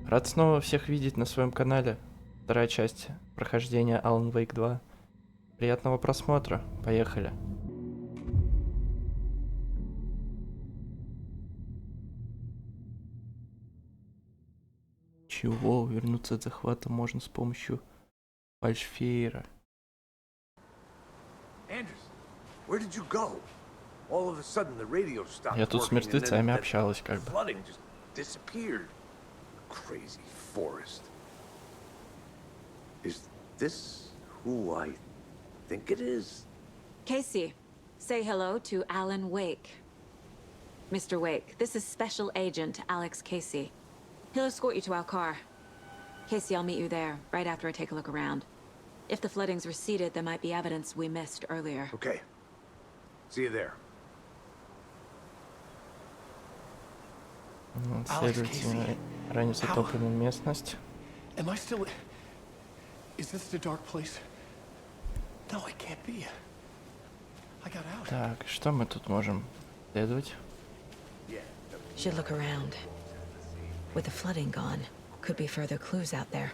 Рад снова всех видеть на своем канале. Вторая часть прохождения Alan Wake 2. Приятного просмотра. Поехали. Чего? Вернуться от захвата можно с помощью фальшфейера. Я тут с мертвецами общалась как бы. Crazy forest. Is this who I think it is? Casey, say hello to Alan Wake. Mr. Wake, this is Special Agent Alex Casey. He'll escort you to our car. Casey, I'll meet you there, right after I take a look around. If the flooding's receded, there might be evidence we missed earlier. Okay. See you there. Следуйте ранее затопленную местность. Am I still? Is this the dark place? No, it can't be. I got out. Так, что мы тут можем следовать? Should look around. With the flooding gone, could be further clues out there.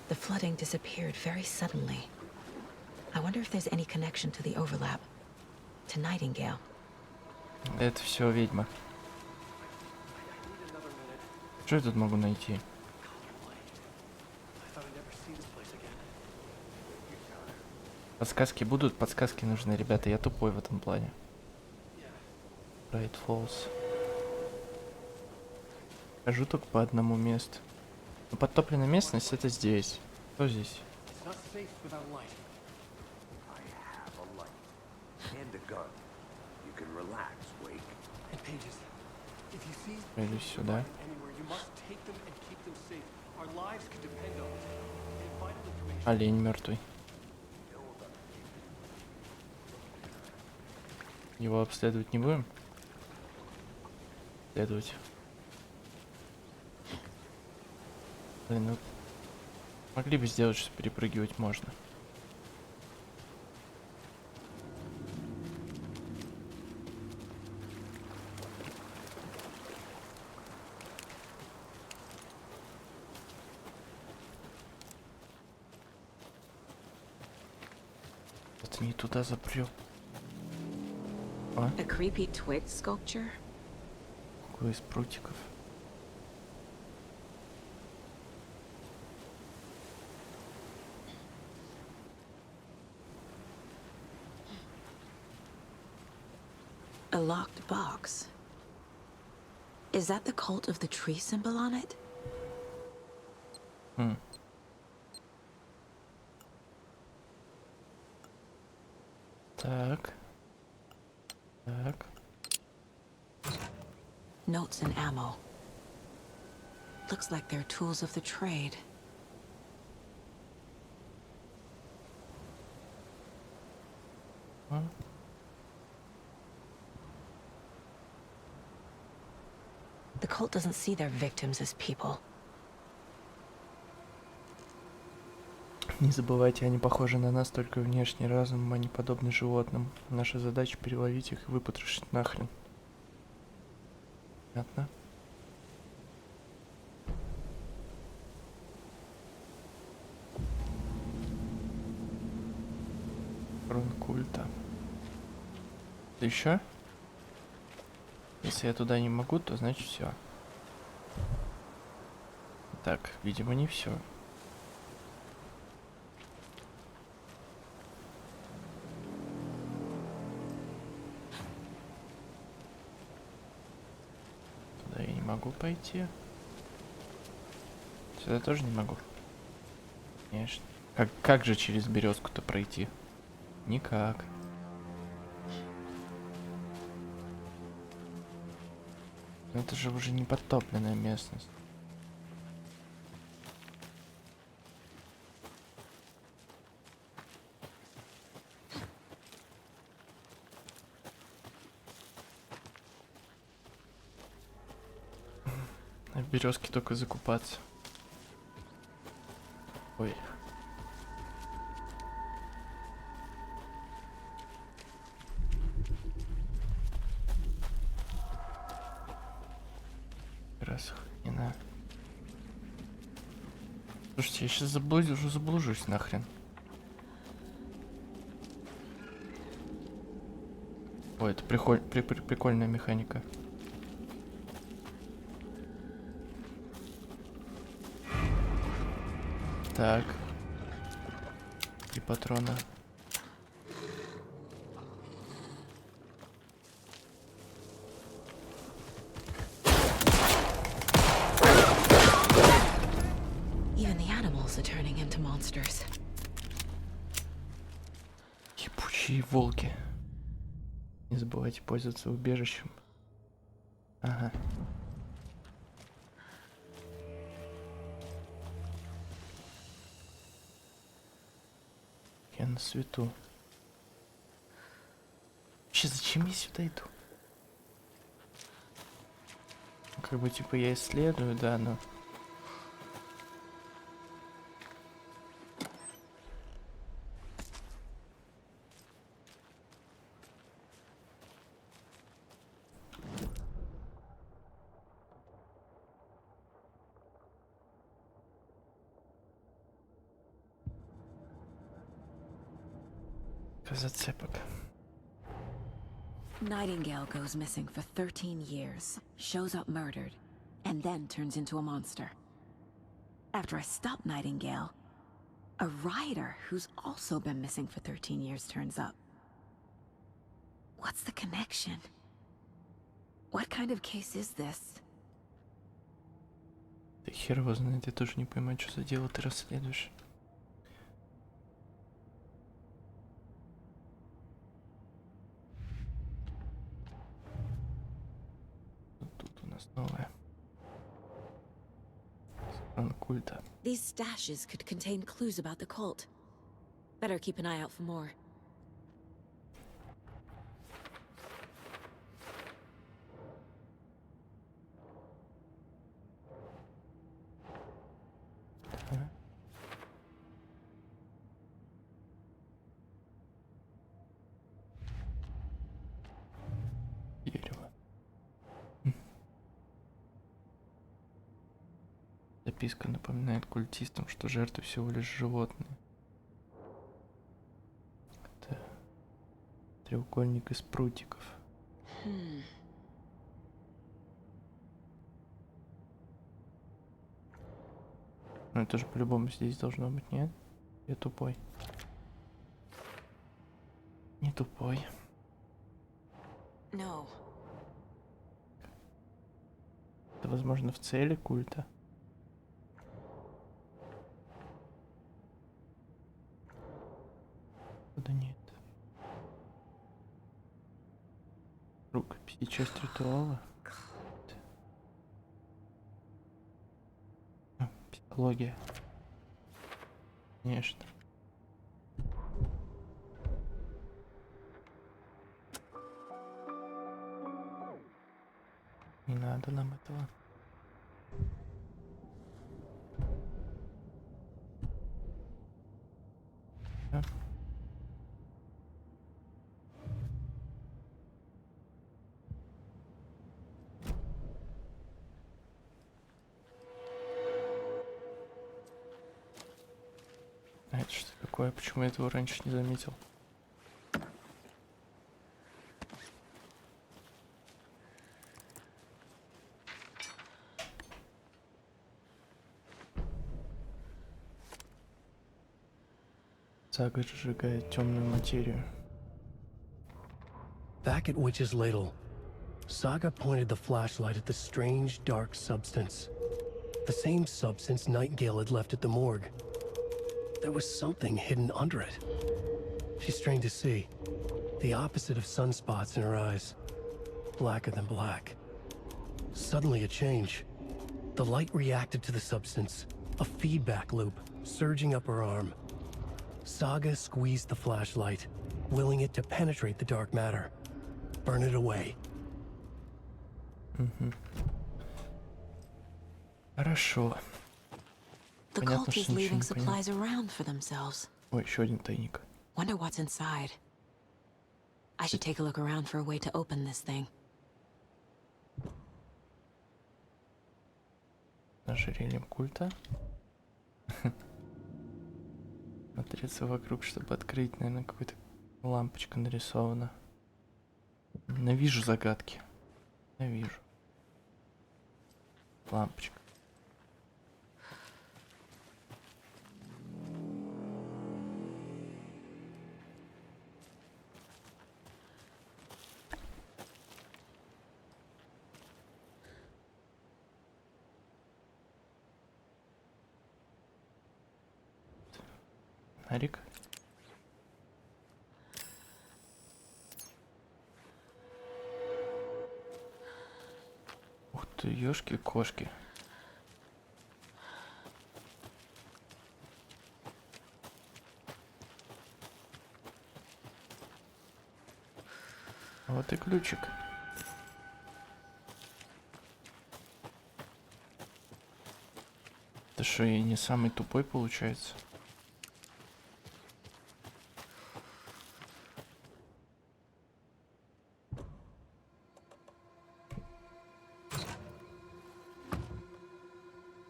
The flooding disappeared very suddenly. I wonder if there's any connection to the overlap. To Nightingale. Это все ведьма. Что я тут могу найти? Подсказки будут? Подсказки нужны, ребята. Я тупой в этом плане. Bright Falls. Хожу только по одному месту. Но подтопленная местность это здесь. Что здесь? Пойду сюда. Олень мертвый. Его обследовать не будем? Следовать. Блин, ну могли бы сделать, что перепрыгивать можно. Это не туда запрёл. А? A creepy twig sculpture? Какой из прутиков? A locked box. Is that the cult of the tree symbol on it? Так. Так. Notes and ammo. Looks like they're tools of the trade. The cult doesn't see their victims as people. Не забывайте, они похожи на нас только внешне, разумом они подобны животным. Наша задача переловить их и выпотрошить нахрен. Понятно? Трон культа. Еще? Если я туда не могу, то значит все. Так, видимо, не все. Туда я не могу пойти. Сюда тоже не могу. Конечно. Как же через березку-то пройти? Никак. Но это же уже не подтопленная местность. А в березке только закупаться. Ой. Раз, не на. Слушайте, я сейчас заблужусь нахрен. Ой, это прикольная механика. Так. И патрона. Even the animals are turning into monsters. Ебучие волки. Не забывайте пользоваться убежищем. Ага. Я на свету. Вообще, зачем я сюда иду? Как бы, типа, я исследую, да, но... Зацепок. Nightingale goes missing for 13 years, shows up murdered, and then turns into a monster. After I stop Nightingale, a rider who's also been missing for 13 years turns up. What's the connection? What kind of case is this? Да хер его знает, я тоже не понимаю, что за дело ты расследуешь. Тут у нас новое. Сохран культа. These stashes could contain clues about the cult. Better keep an eye out for more. Дерево. Записка напоминает культистам, что жертвы всего лишь животные. Это треугольник из прутиков. Ну это же по-любому здесь должно быть, нет? Я тупой. Не тупой. No. Это возможно в цели культа. Куда нет. Рукопись и часть ритуала. Психология. Конечно. Не надо нам этого. Да. А это что такое? Почему я этого раньше не заметил? Сага сжигает темную материю. Back at Witch's Ladle, Saga pointed the flashlight at the strange, dark substance. The same substance Nightingale had left at the morgue. There was something hidden under it. She strained to see. The opposite of sunspots in her eyes. Blacker than black. Suddenly a change. The light reacted to the substance. A feedback loop, surging up her arm. Saga squeezed the flashlight, willing it to penetrate the dark matter. Burn it away. Хорошо. The Понятно, cult is что ничего leaving не понятно. supplies around for themselves. Ой, еще один тайник. Wonder what's inside. I should take a look around for a way to open this thing. Ожерельем культа. Смотреться вокруг, чтобы открыть, наверное, какая-то лампочка нарисована. Ненавижу загадки. Ненавижу. Лампочка. Нарик. Ух ты, ёшки-кошки. Вот и ключик. Это что, я не самый тупой получается?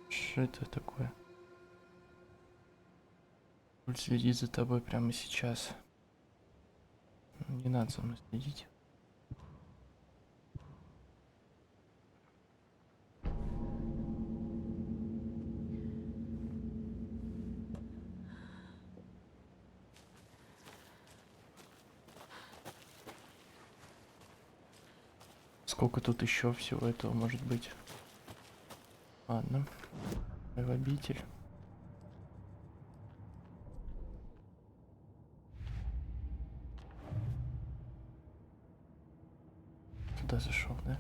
Что это такое? Пульс следит за тобой прямо сейчас. Не надо за мной следить. Сколько тут еще всего этого может быть? Ладно. В обитель. Туда зашел, да?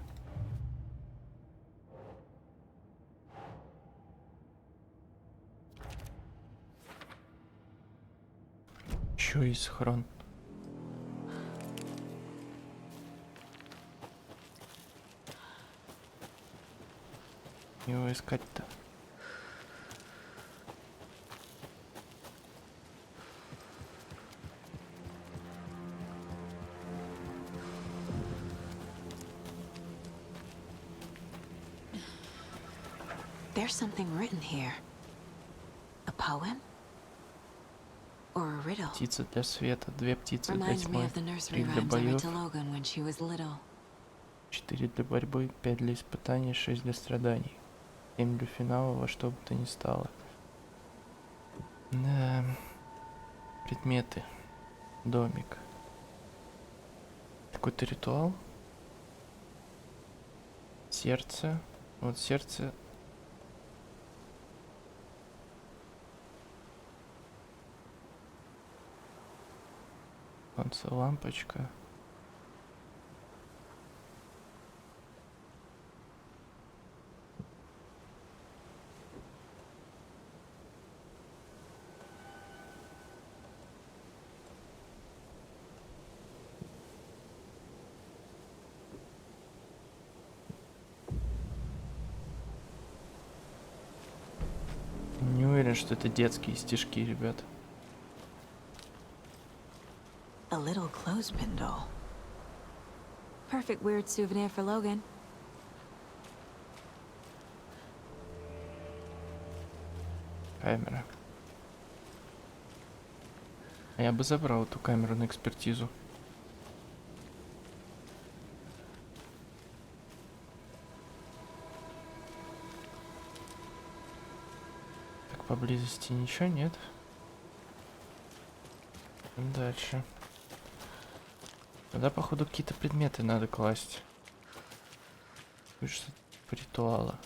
Еще есть схрон. Его искать-то. There's something written here. A poem? Or a riddle? Птица для света, две птицы для Reminds me тьмы, of the nursery 3 для rhymes I read боев, to Logan when she was little. 4 для борьбы, 5 для испытаний, 6 для страданий, 7 для финала, во что бы то ни стало. Да. Предметы. Домик. Какой-то ритуал. Сердце. Вот сердце. Солнце, лампочка. Не уверен, что это детские стишки, ребят. A little clothespin doll. Perfect weird souvenir for Logan. Камера. А я бы забрал эту камеру на экспертизу. Так, поблизости ничего нет. Дальше. Туда, походу, какие-то предметы надо класть. Что-то типа ритуала.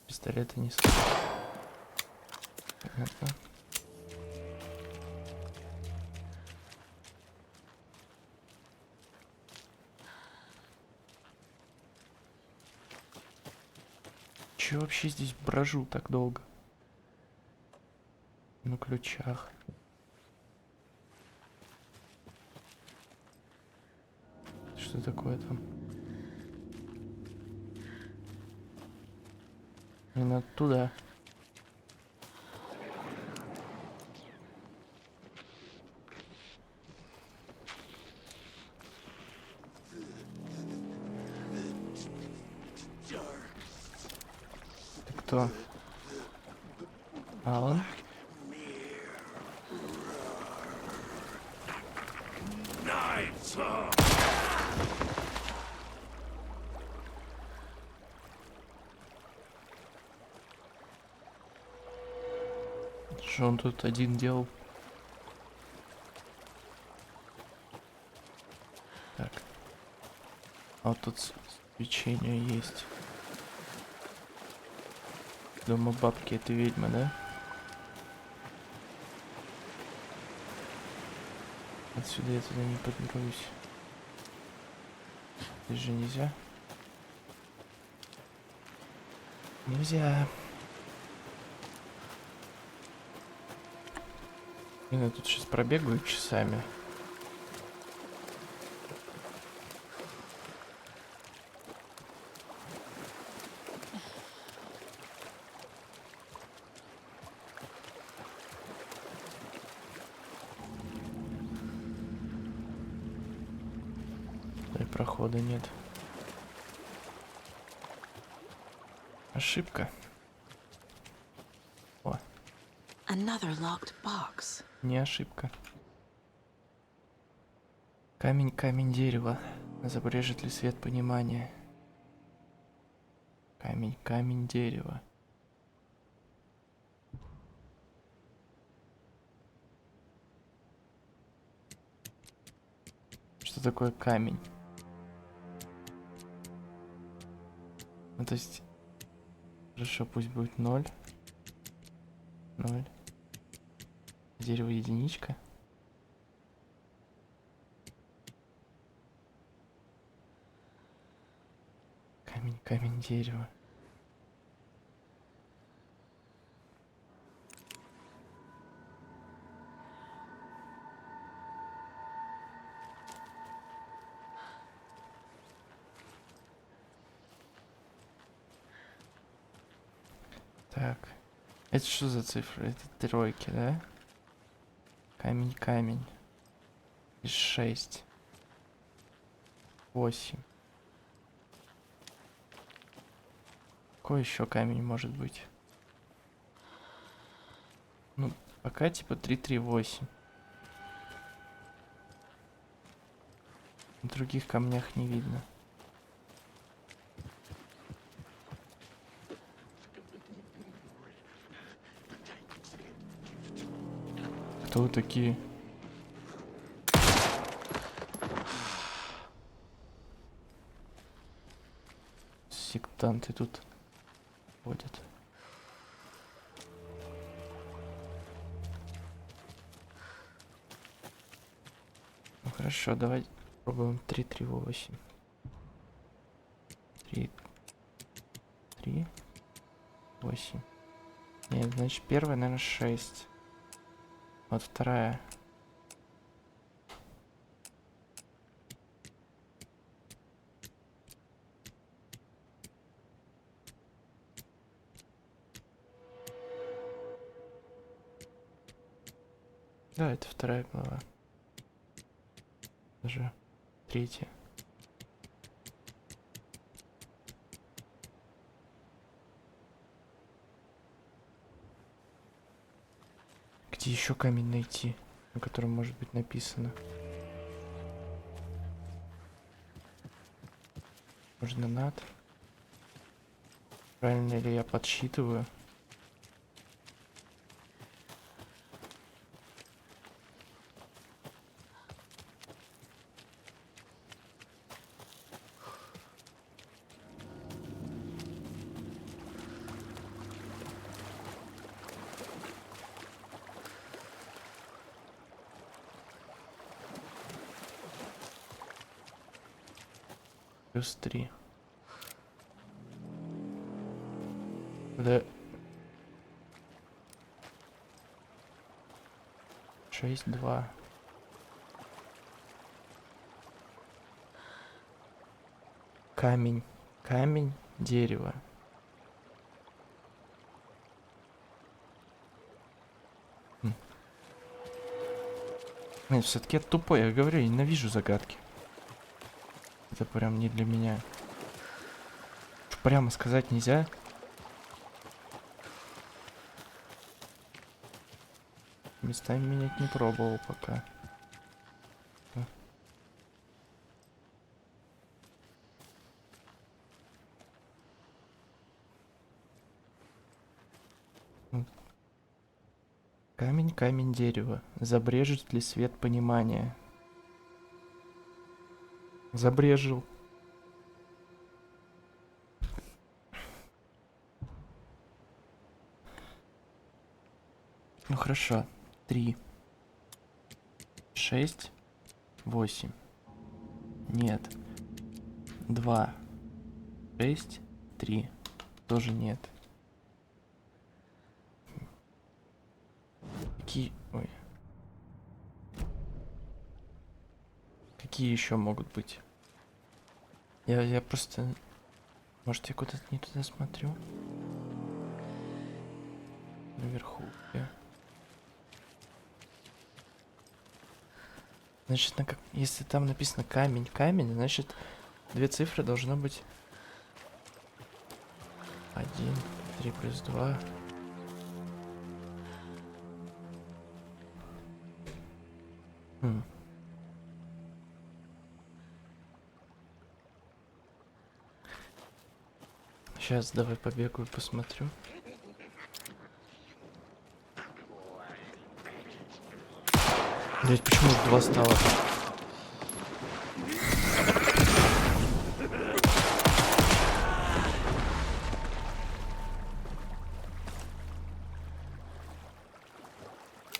Пистолеты не стоит. Понятно. Че вообще здесь брожу так долго? На ключах. Что такое там? Не надо туда. кто? Алан? Что он тут один делал? Так. А вот тут свечение есть. Дома бабки, это ведьма, да? Отсюда я туда не подберусь. Здесь же нельзя. Нельзя. Я тут сейчас пробегаю часами. Да и прохода нет. Ошибка. О. Another locked box. Не ошибка. Камень, камень, дерево. Забрежет ли свет понимания? Камень, камень, дерево. Что такое камень? Ну, то есть... Хорошо, пусть будет 0. 0. Дерево единичка. Камень, камень, дерево. Так. Это что за цифры? Это тройки, да? Камень, камень. И 6. 8. Какой еще камень может быть? Ну, пока типа 3, 3, 8. На других камнях не видно. Кто вы такие? Сектанты тут ходят. Ну хорошо, давай попробуем 3, 3, 8. 3, 3, 8. Нет, значит первая, наверное, 6. Вот вторая. Да, это вторая глава. Даже третья. Где еще камень найти, на котором может быть написано? Можно над. Правильно ли я подсчитываю? Плюс 3. Да. 6, 2. Камень. Камень, дерево. Нет, все-таки я тупой, я говорю, я ненавижу загадки. Это прям не для меня. Прямо сказать нельзя. местами менять не пробовал пока. Камень, камень, дерево. Забрежет ли свет понимания? Забрежил. Ну хорошо. 3, 6, 8. Нет. 2, 6, 3. Тоже нет. Какие... Ой. Какие еще могут быть? Я просто... Может, я куда-то не туда смотрю? Наверху. Значит, если там написано камень, камень, значит, две цифры должно быть 1, 3 плюс 2. Сейчас давай побегаю, посмотрю. Блять, почему их 2 стало?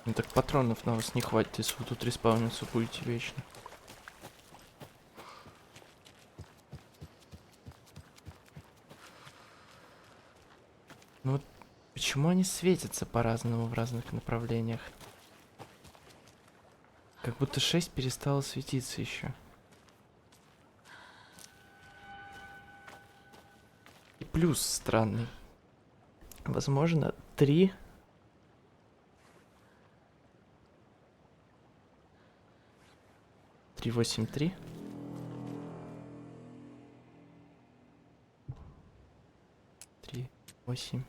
Ну так патронов на вас не хватит, если вы тут респауниться будете вечно. Ну вот почему они светятся по-разному в разных направлениях? Как будто 6 перестало светиться еще. И плюс странный. Возможно, 3. 3, 8, 3. Три, 8.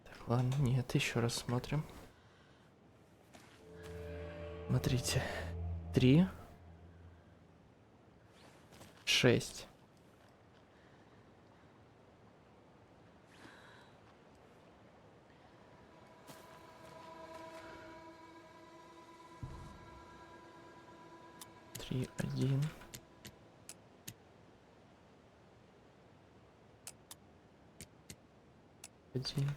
Так, ладно, нет, еще раз смотрим. Смотрите. 3, 6. Три, 1. 1,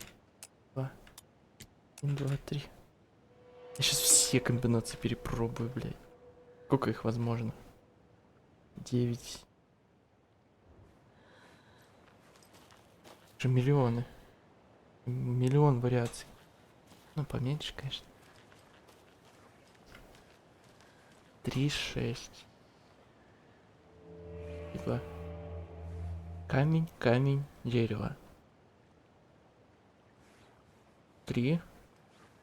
2. 1, 2, 3. Я сейчас все комбинации перепробую, блядь. Сколько их возможно? 9. Уже миллионы. Миллион вариаций. Ну, поменьше, конечно. 3, 6. Типа. Камень, камень, дерево. 3,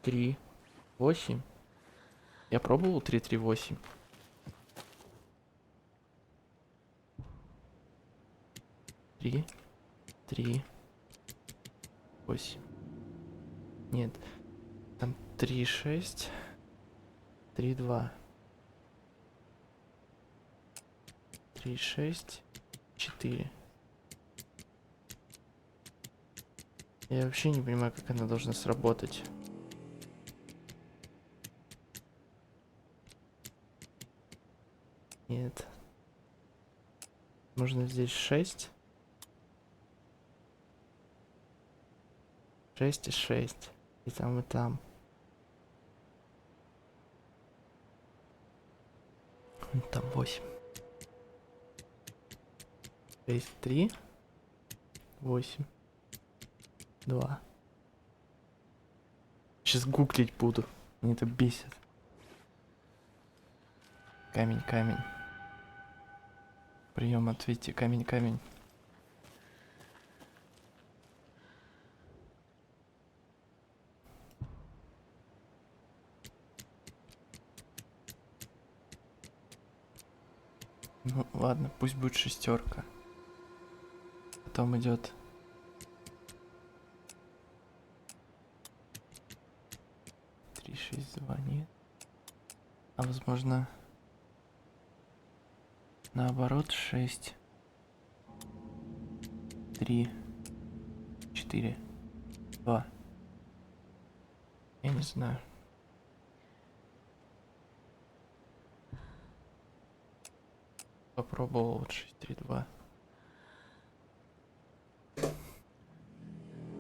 3, 8. Я пробовал 3, 3, 8. Три, 3, 8. Нет. Там 3, 6. 3, 2. 3, 6, 4. Я вообще не понимаю, как она должна сработать. Нет. Можно здесь 6. 6 и 6. И там, и там. Там 8. 6, 3. 8. 2. Сейчас гуглить буду. Мне это бесит. Камень, камень. Прием, ответьте. Камень, камень. Ну ладно, пусть будет 6. Потом идет Можно наоборот 6, 3, 4, 2. Я не знаю. Попробовал вот 6, 3, 2.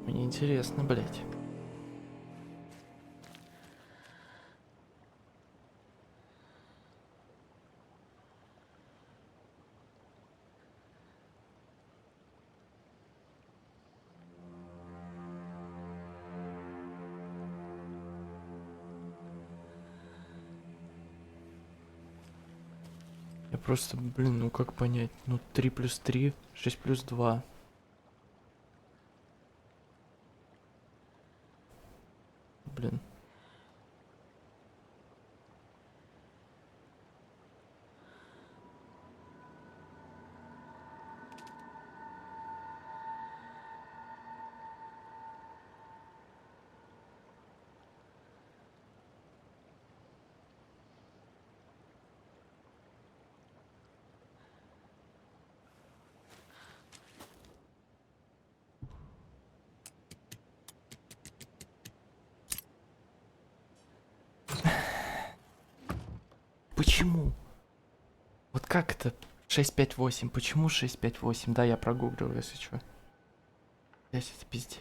Мне интересно, блять. Я просто, блин, ну как понять? Ну 3 плюс 3, 6 плюс 2. Блин. Почему? Вот как это 658? Почему 658? Да, я прогуглил, если что. Здесь это пиздец.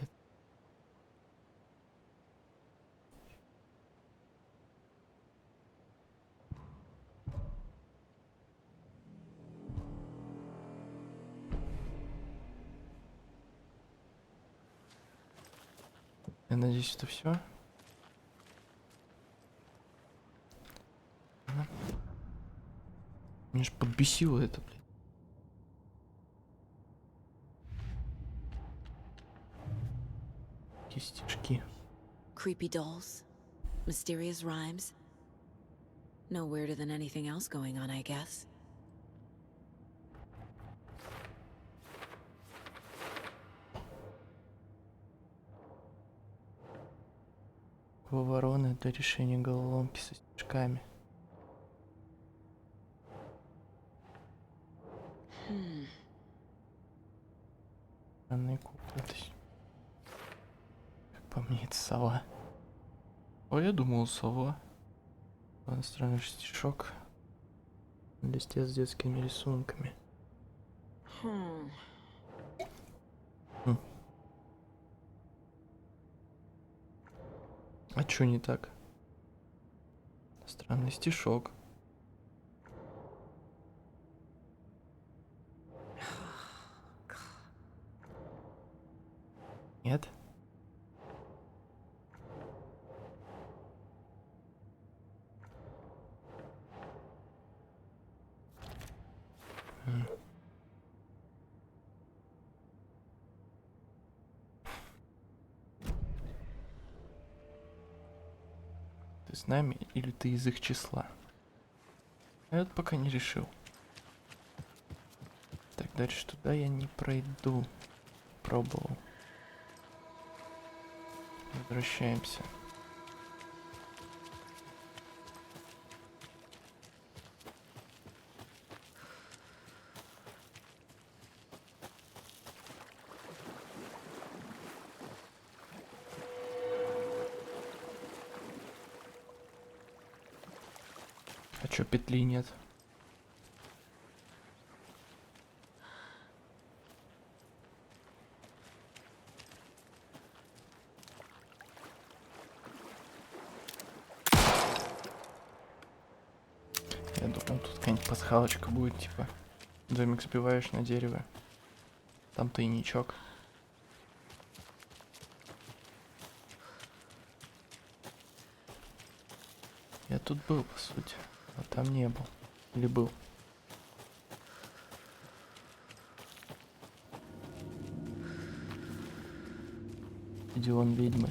Я надеюсь, это все. Меня ж подбесило это, блин. Какие стишки. Creepy dolls, mysterious rhymes. No weirder than anything else going on, I guess. Вороны для решения головоломки со стишками. Странные куклы. Как по мне, это сова. Ой, я думал, сова. Ладно, странный стишок. На листе с детскими рисунками. А чё не так? Странный стишок. Нет? Ты с нами или ты из их числа? Я вот пока не решил. Так, дальше туда я не пройду. Пробовал. Возвращаемся. А чё петли нет? Я думал, тут какая-нибудь пасхалочка будет, типа. Домик сбиваешь на дерево. Там тайничок. Я тут был, по сути. А там не был. Или был? Идион ведьмы.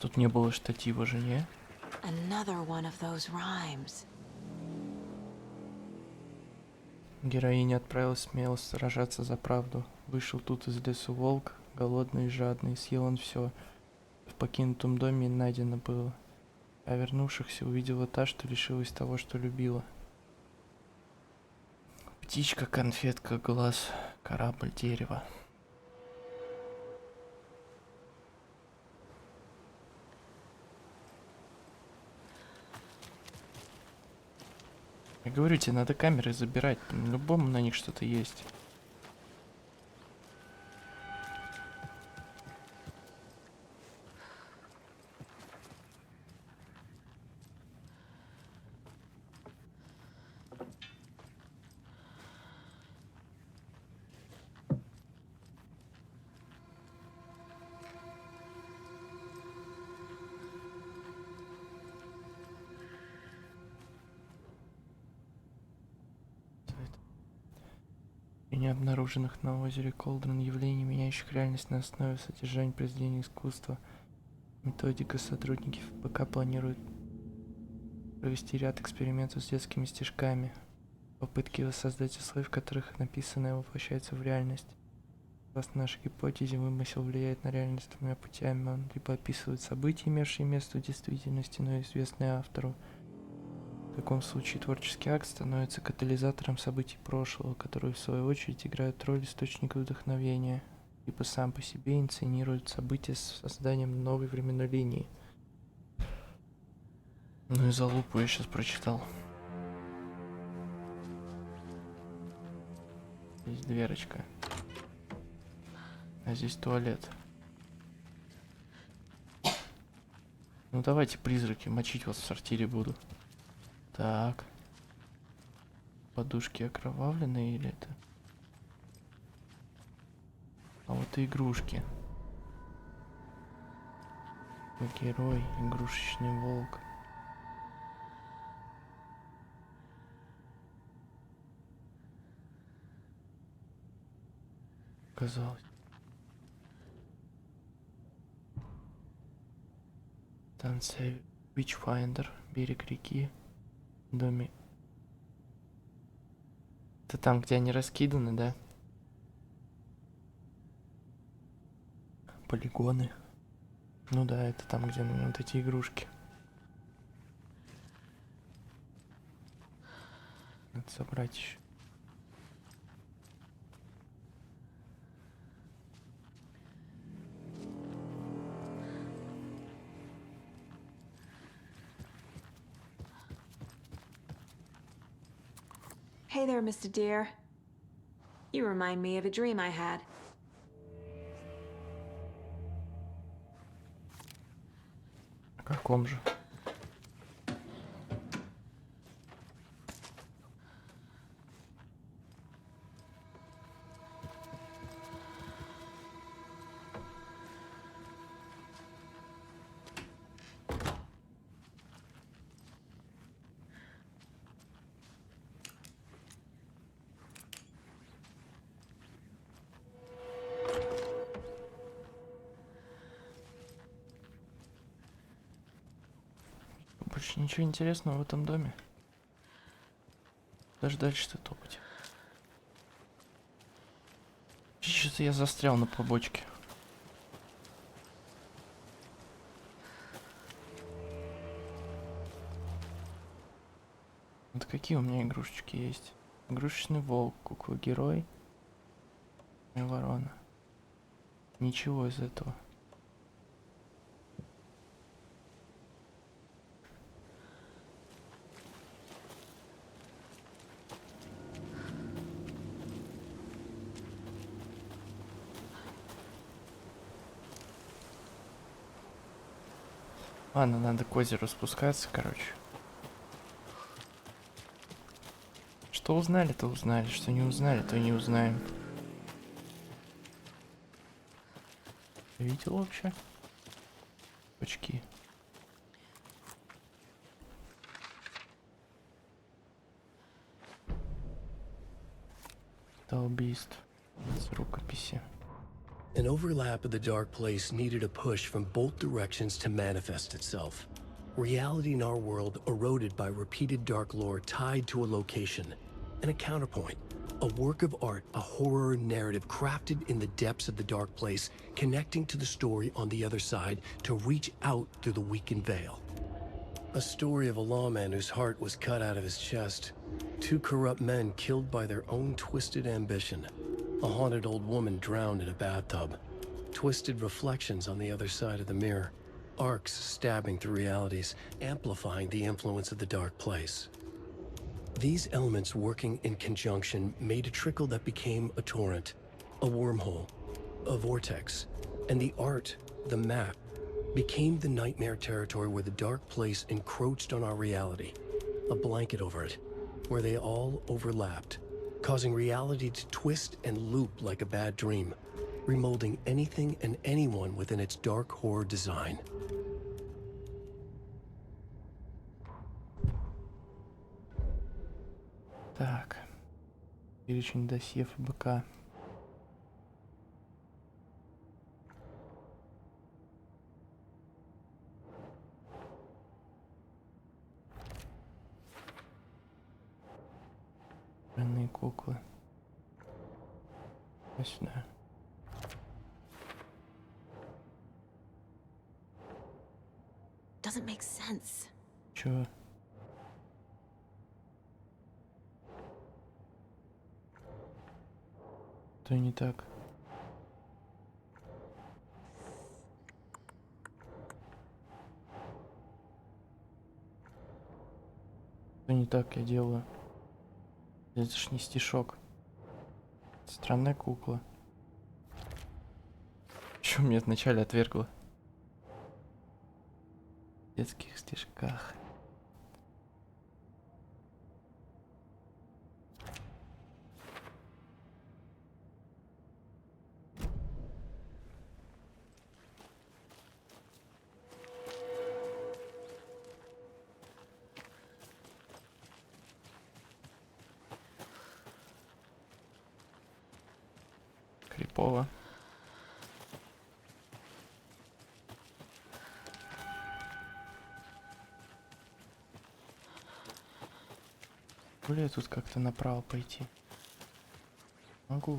Тут не было штатива же, не? Another one of those rhymes. Героиня отправилась смело сражаться за правду. Вышел тут из лесу волк, голодный и жадный, съел он все. В покинутом доме найдено было. А вернувшихся увидела та, что лишилась того, что любила. Птичка, конфетка, глаз, корабль, дерево. Я говорю, тебе надо камеры забирать. По-любому на них что-то есть. И необнаруженных на озере Колдрон явлений, меняющих реальность на основе содержания произведений искусства. Методика. Сотрудники ФБК планируют провести ряд экспериментов с детскими стишками. Попытки воссоздать условия, в которых написанное воплощается в реальность. Согласно нашей гипотезе, вымысел влияет на реальность двумя путями. Он либо описывает события, имевшие место в действительности, но известные автору. В таком случае творческий акт становится катализатором событий прошлого, которые в свою очередь играют роль источника вдохновения, либо сам по себе инициирует события с созданием новой временной линии. Ну и залупу я сейчас прочитал. Здесь дверочка. А здесь туалет. Ну давайте, призраки, мочить вас в сортире буду. Так. Подушки окровавленные или это? А вот и игрушки. Герой, игрушечный волк. Казалось. Станция Witchfinder, берег реки, доме. Это там, где они раскиданы, да? Полигоны. Ну да, это там, где вот эти игрушки. Надо собрать еще. Hey there, Mr. Deer. You remind me of a dream I had. О каком же? Больше ничего интересного в этом доме. Даже дальше-то топать. Что-то я застрял на побочке. Вот какие у меня игрушечки есть? Игрушечный волк, кукла-герой и ворона. Ничего из этого. Ладно, надо к озеру спускаться, короче. Что узнали, то узнали. Что не узнали, то не узнаем. Видел вообще? Очки. Это убийство. С рукописи. An overlap of the dark place needed a push from both directions to manifest itself. Reality in our world eroded by repeated dark lore tied to a location, and a counterpoint, A work of art, a horror narrative crafted in the depths of the dark place, connecting to the story on the other side to reach out through the weakened veil. A story of a lawman whose heart was cut out of his chest. Two corrupt men killed by their own twisted ambition. A haunted old woman drowned in a bathtub. Twisted reflections on the other side of the mirror. Arcs stabbing through realities, amplifying the influence of the dark place. These elements working in conjunction made a trickle that became a torrent, a wormhole, a vortex, and the art, the map, became the nightmare territory where the dark place encroached on our reality, a blanket over it, where they all overlapped, causing reality to twist and loop like a bad dream, remolding anything and anyone within its dark horror design. Так. Перечень досье ФБК. Странные куклы. А сюда. Doesn't make sense. Чё? Что не так? Что не так я делаю? Это ж не стишок. Странная кукла. Чё меня вначале отвергло? В детских стишках. Крипово. Более тут как-то направо пойти. Могу.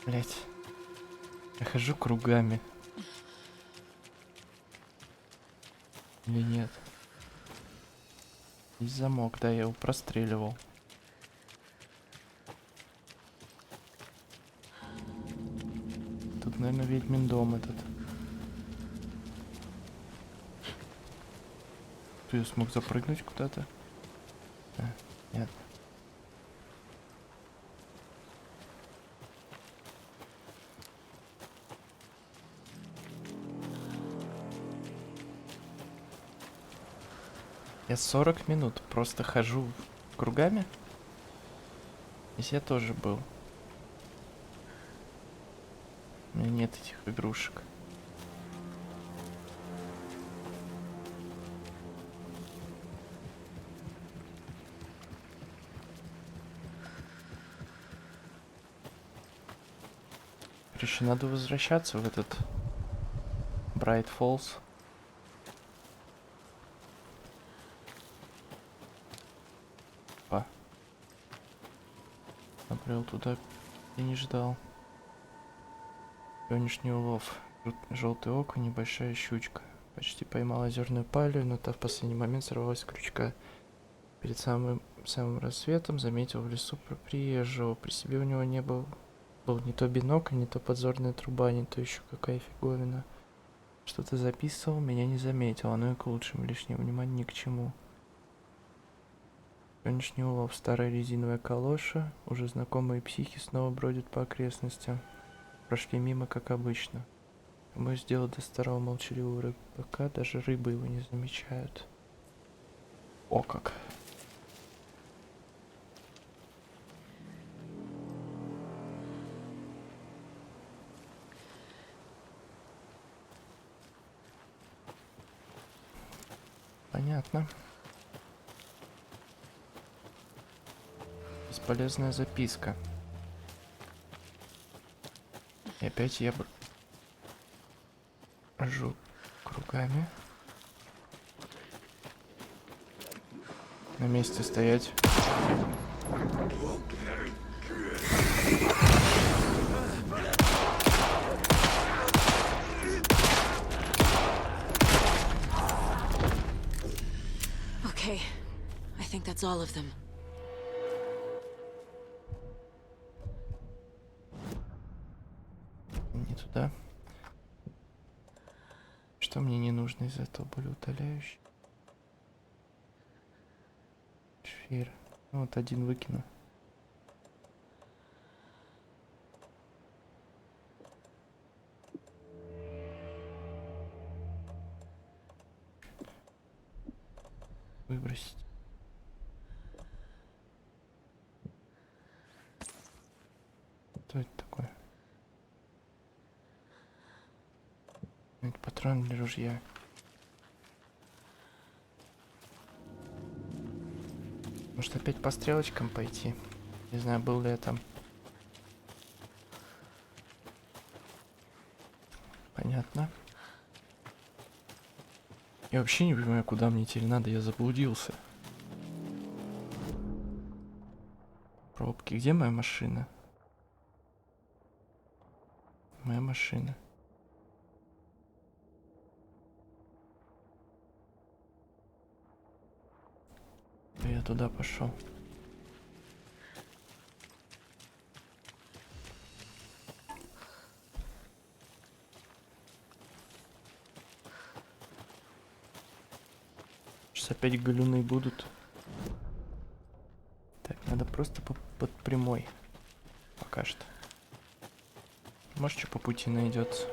Блять. Я хожу кругами. Или нет? Есть замок, да, я его простреливал. Тут, наверное, ведьмин дом этот. Что, я смог запрыгнуть куда-то? А, нет. Я 40 минут просто хожу кругами. Здесь я тоже был. У меня нет этих игрушек. Короче, надо возвращаться в этот Bright Falls. Набрел туда, где не ждал. Сегодняшний улов. Желтый окунь, небольшая щучка. Почти поймал озерную палю, но та в последний момент сорвалась с крючка. Перед самым рассветом заметил в лесу приезжего. При себе у него не был не то бинокль, не то подзорная труба, не то еще какая фиговина. Что-то записывал, меня не заметил, оно и к лучшему, лишнее внимание ни к чему. Сегодняшний улов. Старая резиновая калоша. Уже знакомые психи снова бродят по окрестностям. Прошли мимо, как обычно. Мой сделал до старого молчаливого рыбака, даже рыбы его не замечают. О как! Понятно. Бесполезная записка. И опять я Хожу кругами. На месте стоять. Okay, I think that's all of them. Не туда. Что мне не нужно из этого болеутоляющего? Шфир. Ну, вот один выкину. Выбросить. Что это такое? Это патрон для ружья. Может опять по стрелочкам пойти? Не знаю, был ли я там. Понятно. Я вообще не понимаю, куда мне теперь надо, я заблудился. Пробки. Где моя машина? Моя машина. Я туда пошел. Сейчас опять галюны будут. Так, надо просто под прямой. Пока что. Может, что по пути найдется.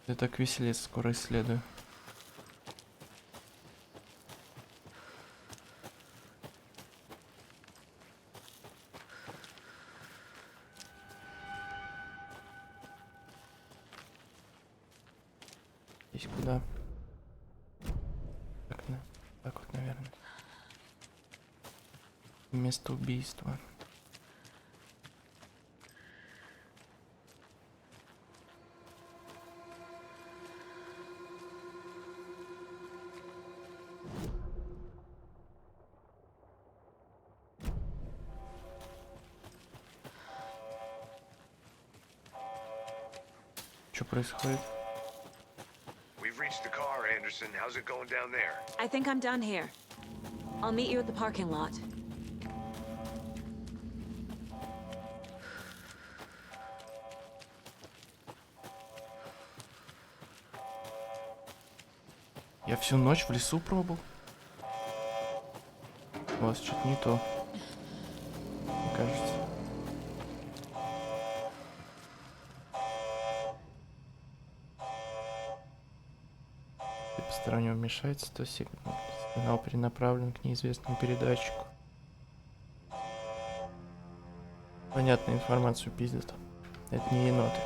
Я так веселее скоро исследую. Здесь куда? Так вот, наверное. Место убийства. Что происходит? We've reached the car, Anderson. How's it going down there? I think I'm done here. I'll meet you at the parking lot. Я всю ночь в лесу пробыл. У вас что-то не то. Мне кажется. Если постороннего вмешательства, сигнал перенаправлен к неизвестному передатчику. Понятно, информацию пиздят. Это не еноты.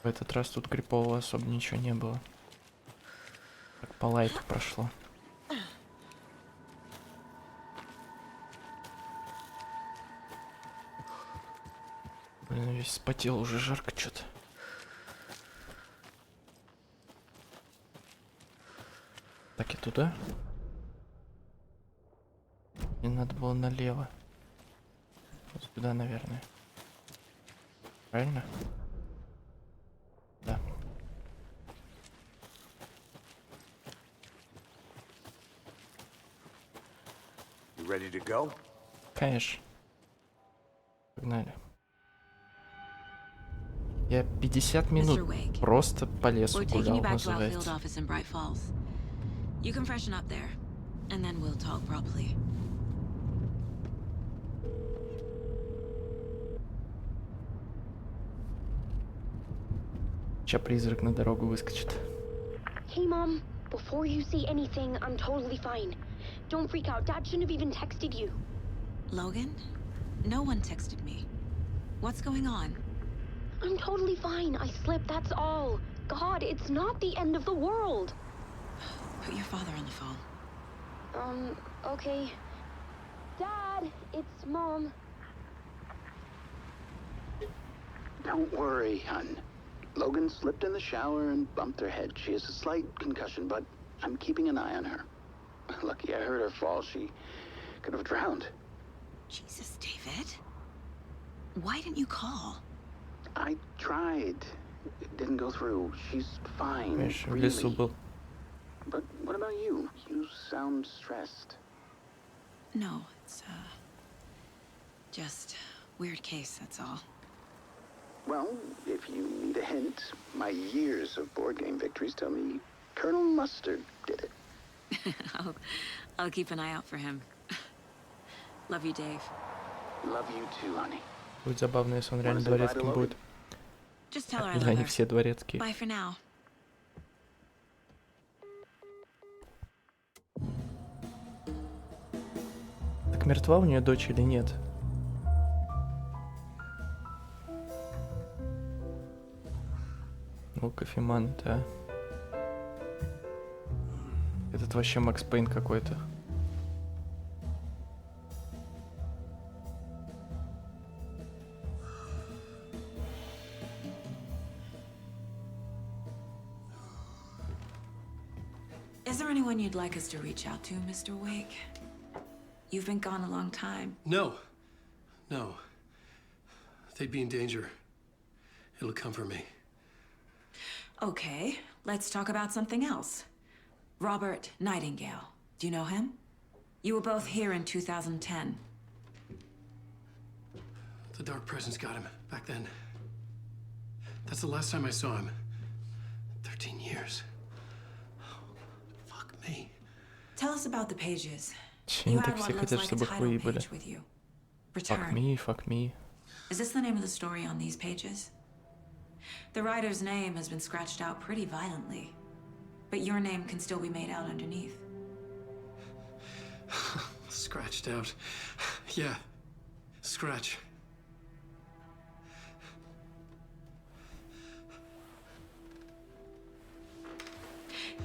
В этот раз тут крипового особо ничего не было. Так по лайту прошло. Блин, весь вспотел, уже жарко что-то. Так, и туда? Мне надо было налево. Вот сюда, наверное. Правильно? Да. You ready to go? Конечно. Погнали. Я 50 минут Wake. просто по лесу We're taking гулял, you back to our field называется. office in Bright Falls. You can freshen up there, and then we'll talk properly. Сейчас призрак на дорогу выскочит. Hey, Mom. Before you say anything, I'm totally fine. Don't freak out. Dad shouldn't have even texted you. Logan? No one texted me. What's going on? I'm totally fine. I slipped, that's all. God, it's not the end of the world. Put your father on the phone. Okay. Dad, it's Mom. Don't worry, hon. Logan slipped in the shower and bumped her head. She has a slight concussion, but I'm keeping an eye on her. Lucky I heard her fall. She could have drowned. Jesus, David. Why didn't you call? I tried. It didn't go through. She's fine, Конечно, в лесу really. был. But what about you? You sound stressed. No, it's, just weird case, that's all. Well, if you need a hint, my years of board game victories tell me Colonel Mustard did it. I'll keep an eye out for him. Love you, Dave. Love you too, honey. Будет забавно, если он реально Wanna say bye to дворецким Logan? будет. Just tell her I Или love они her. все дворецкие. Bye for now. Так мертва у нее дочь или нет? Ну, кофеман-то, а. Этот вообще Макс Пейн какой-то. Is there anyone you'd like us to reach out to, Mr. Wake? You've been gone a long time. No. No. They'd be in danger. It'll come for me. Okay, let's talk about something else. Robert Nightingale. Do you know him? You were both here in 2010. The Dark Presence got him back then. That's the last time I saw him. 13 years. Fuck me. Tell us about the pages. Че You они так had все what looks хотят, like a чтобы их title выебали? page with you. Fuck Return. me, fuck me. Is this the name of the story on these pages? The writer's name has been scratched out pretty violently, but your name can still be made out underneath. Scratched out. Yeah. Scratch.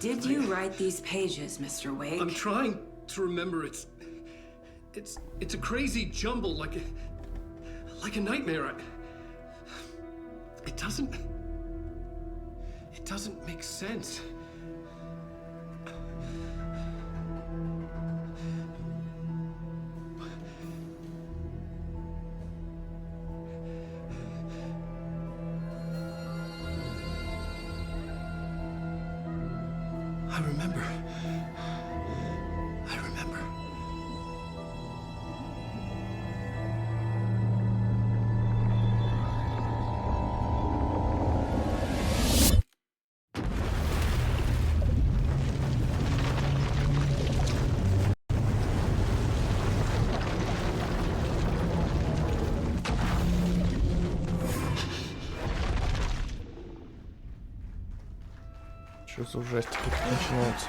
Did you write these pages, Mr. Wake? I'm trying to remember. It's a crazy jumble, like a nightmare. It doesn't make sense. I remember. Что за ужастики тут начинаются?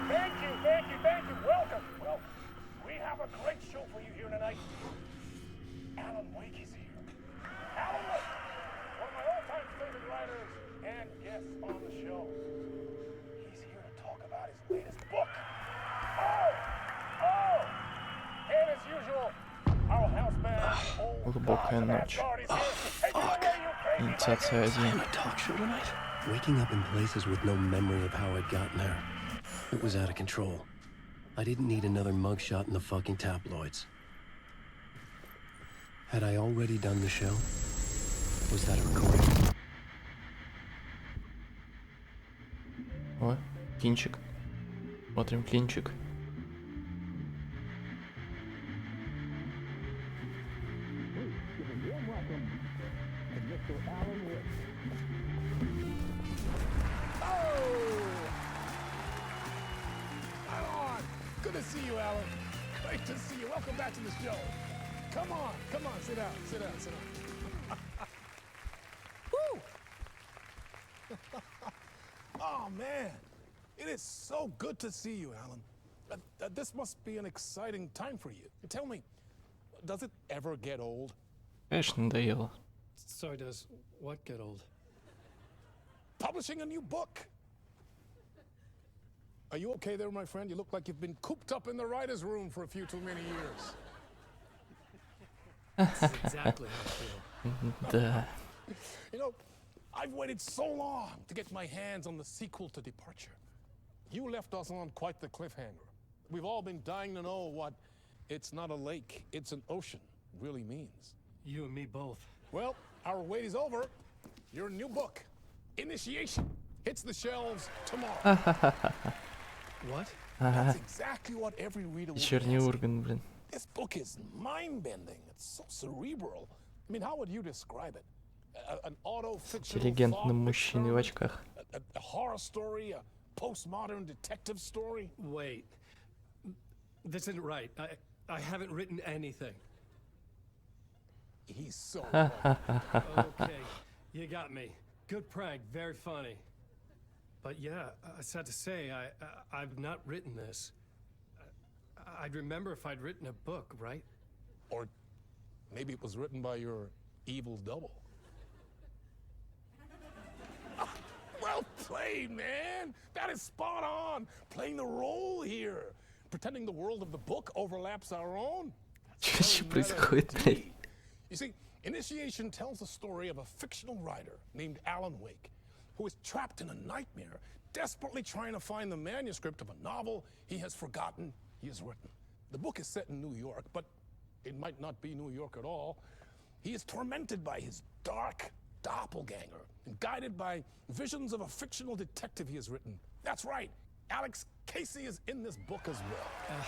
Thank you. Welcome. Well, we have a great show for you here tonight. Alan Wake is here. Alan Wake, one of my all-time favorite writers and guests on the show. He's here to talk about his latest book. And as usual, our house band, Глубокая ночь. Инициация 1. Talk show tonight? Waking up in places with no memory of how I'd gotten there. It was out of control. I didn't need another mugshot in the fucking tabloids. Had I already done the show? Was that a recording? О, кинчик. Смотрим кинчик. Good to see you, Alan. Great to see you. Welcome back to the show. Come on, sit down. Woo! Oh, man. It is so good to see you, Alan. This must be an exciting time for you. Tell me, Does it ever get old? Конечно, надоело. So does what get old? Publishing a new book. Are you okay there, my friend? You look like you've been cooped up in the writer's room for a few too many years. That's exactly how I feel. Да. You know, I've waited so long to get my hands on the sequel to Departure. You left us on quite the cliffhanger. We've all been dying to know what "it's not a lake, it's an ocean" really means. You and me both. Well, our wait is over. Your new book, Initiation, hits the shelves tomorrow. What? That's exactly what every reader will Вечерний be asking. Ургант, блин. This book is mind-bending. It's so cerebral. I mean, how would you describe it? An auto-fictional Интеллигентный thought мужчина в experiment? очках. A horror story? A postmodern detective story? Wait. This isn't right. I haven't written anything. He's so right. Okay, you got me. Good prank, very funny. But yeah, sad to say, I've not written this. I'd remember if I'd written a book, right? Or maybe it was written by your evil double. Well played, man! That is spot on! Playing the role here. Pretending the world of the book overlaps our own. Что вообще Very происходит, meta блядь? indeed. You see, Initiation tells the story of a fictional writer named Alan Wake, who is trapped in a nightmare, desperately trying to find the manuscript of a novel he has forgotten he has written. The book is set in New York, but it might not be New York at all. He is tormented by his dark doppelganger and guided by visions of a fictional detective he has written. That's right, Alex Casey is in this book as well.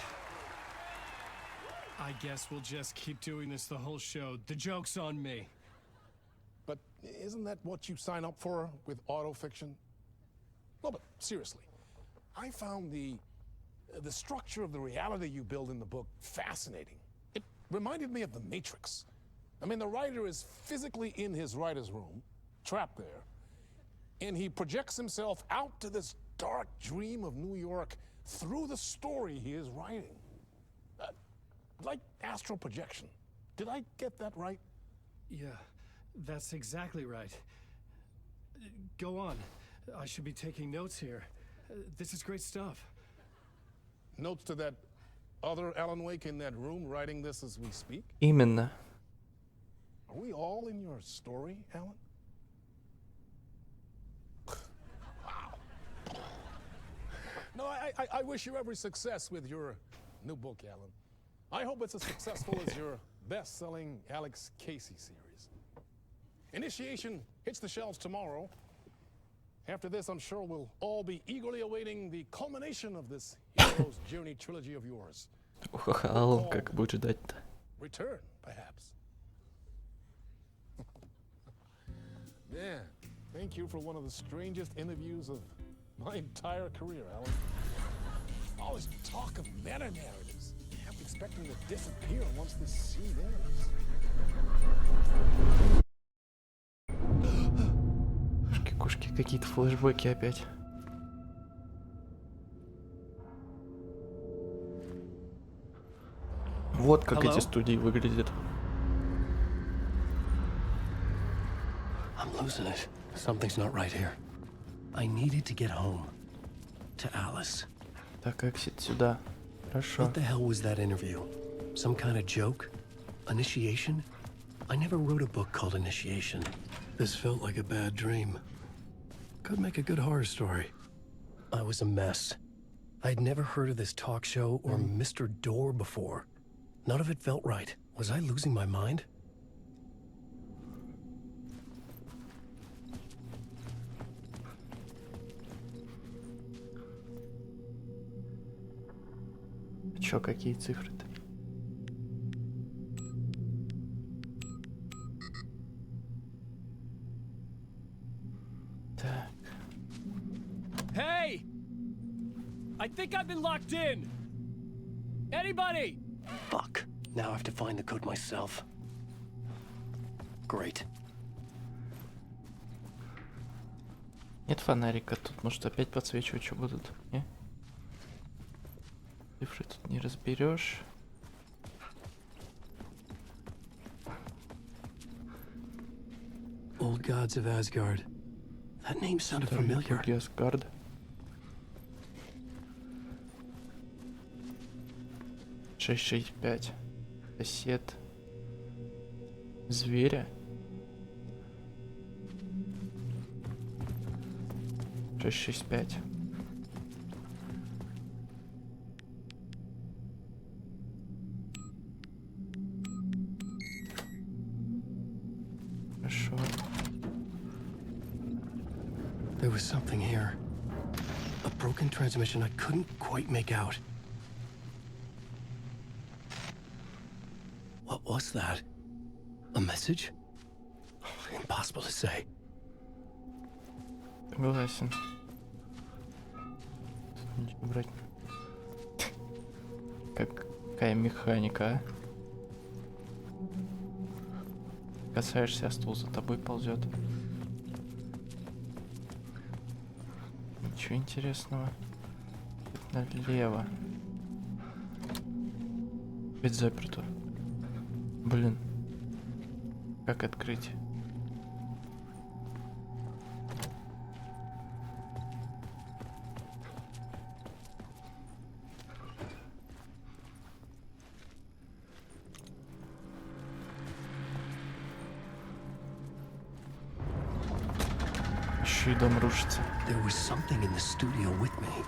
I guess we'll just keep doing this the whole show. The joke's on me. But isn't that what you sign up for with autofiction? No, but seriously, I found the structure of the reality you build in the book fascinating. It reminded me of The Matrix. I mean, the writer is physically in his writer's room, trapped there, and he projects himself out to this dark dream of New York through the story he is writing. Like astral projection. Did I get that right? Yeah, that's exactly right. Go on. I should be taking notes here. This is great stuff. Notes to that other Alan Wake in that room writing this as we speak? Именно. Are we all in your story, Alan? Wow. No, I wish you every success with your new book, Alan. I hope it's as successful as your best-selling Alex Casey series. Initiation hits the shelves tomorrow. After this, I'm sure we'll all be eagerly awaiting the culmination of this hero's journey trilogy of yours. Ухахал, как будет ждать-то. Return, perhaps. Man, thank you for one of the strangest interviews of my entire career, Alan. All this talk of meta-narratives. I'm expecting to disappear once this scene ends. Кошки, какие-то флешбеки опять. Вот как эти студии выглядят. I'm losing it. Something's not right here. I needed to get home. To Alice. Так, эксит сюда. Хорошо. What the hell was that interview? Some kind of joke? Initiation? I never wrote a book called Initiation. This felt like a bad dream. Could make a good horror story. I was a mess. I'd never heard of this talk show or Mr. Door before. None of it felt right. Was I losing my mind? Чё, какие цифры-то? Так. Hey! I think I've been locked in! Anybody? Fuck. Now I have to find the code myself. Great. Нет фонарика тут, может опять подсвечивать, что будут? Не? Цифры тут не разберешь. Old gods of Asgard. That name sounded familiar. Асгард. Шесть, шесть, пять. Сосед. Зверя. 665. Хорошо. There was something here. A broken transmission I couldn't quite make out. What was that? A message? Impossible to say. Согласен. Ничего брать. Какая механика, а? Касаешься, а стул за тобой ползет. Ничего интересного. Налево. Опять заперто. Блин. Как открыть? Еще и дом рушится. There was something in the studio with me.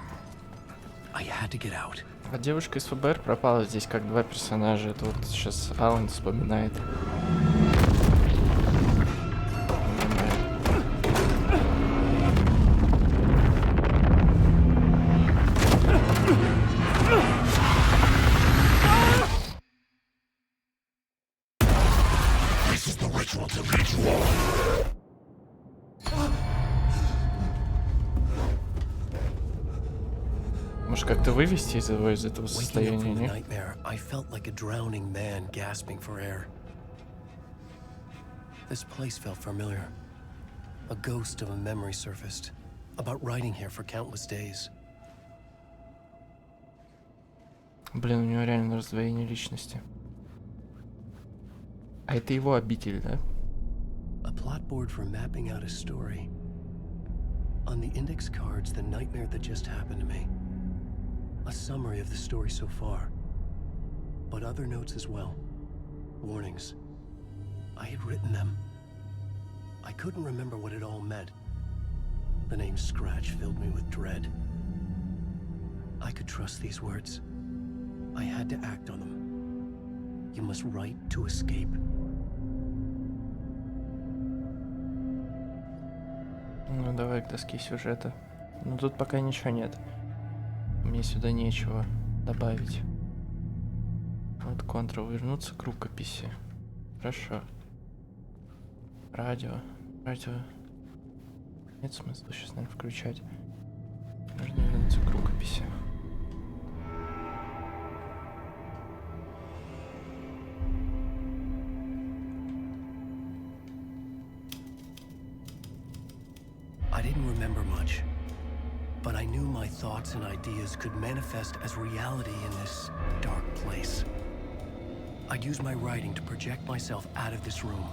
I had to get out. А девушка из ФБР пропала здесь как два персонажа. Это вот сейчас Алан вспоминает. Может, как-то вывести из этого состояния, не? I felt like a drowning man gasping for air. This place felt familiar. A ghost of a memory surfaced about riding here for countless days. Блин, у него реально раздвоение личности. А это его обитель, да? A plot board for mapping out a story. On the index cards, the nightmare that just happened to me. A summary of the story so far, but other notes as well. Warnings. I had written them. I couldn't remember what it all meant. The name Scratch filled me with dread. I could trust these words. I had to act on them. You must write to escape. Ну, давай к доске сюжета. Ну, тут пока ничего нет. Мне сюда нечего добавить. Вот Ctrl вернуться к рукописи. Хорошо. Радио. Нет смысла сейчас, наверное, включать. Нужно вернуться к рукописи. I didn't remember much. But I knew my thoughts and ideas could manifest as reality in this dark place. I'd use my writing to project myself out of this room.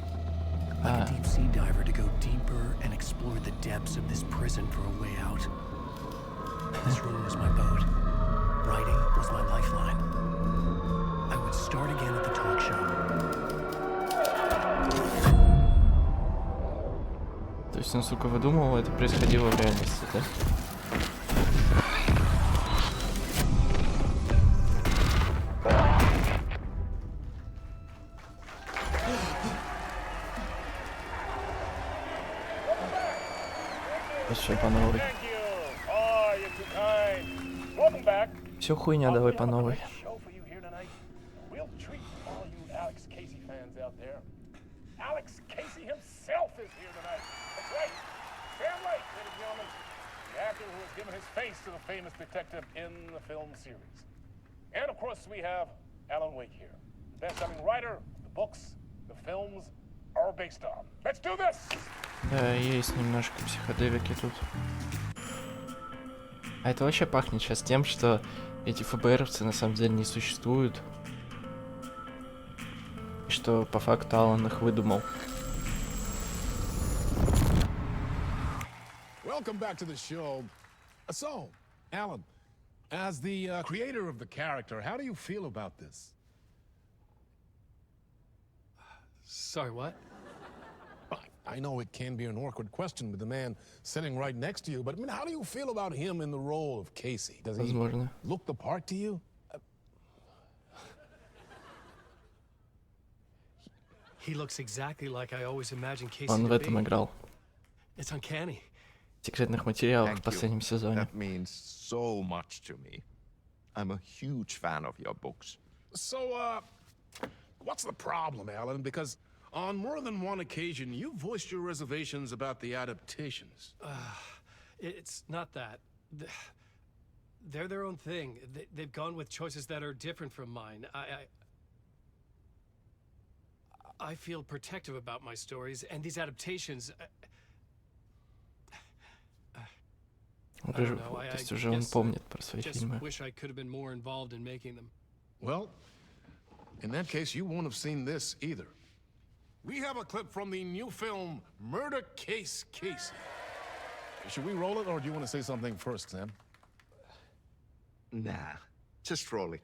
Like a deep sea diver to go deeper and explore the depths of this prison for a way out. This room was my boat. Writing was my lifeline. I would start again at the talk show. То есть, насколько выдумывал, это происходило в реальности, да? Все по новой. Все хуйня, давай по новой. Alex Casey himself is here tonight. That's right. Sam Lake, ladies and gentlemen, the actor who has given his face to the famous detective in the film series. And of course, we have Alan Wake here, the best-selling writer. The books, the films are based on. Let's do this. Да, есть немножко психоделики тут. А это вообще пахнет сейчас тем, что эти ФБРовцы на самом деле не существуют. И что по факту Алан их выдумал. welcome back to the show. So, Alan, as the creator of the character, how do you feel about this? Sorry, what? I know it can be an awkward question with the man sitting right next to you, but I mean, how do you feel about him in the role of Casey? Does he Возможно. look the part to you? He looks exactly like I always imagined Casey Он в to этом be. играл. It's uncanny. В секретных материалах в Thank you. последнем сезоне. That means so much to me. I'm a huge fan of your books. So, what's the problem, Alan? Because on more than one occasion, you voiced your reservations about the adaptations. It's not that. They're their own thing. They've gone with choices that are different from mine. I feel protective about my stories, and these adaptations. То есть уже он помнит про свои Just фильмы. wish I could have been more involved in making them. Well, in that case, you won't have seen this either. We have a clip from the new film, Murder Case Casey. Should we roll it, or do you want to say something first, Sam? Nah, just roll it.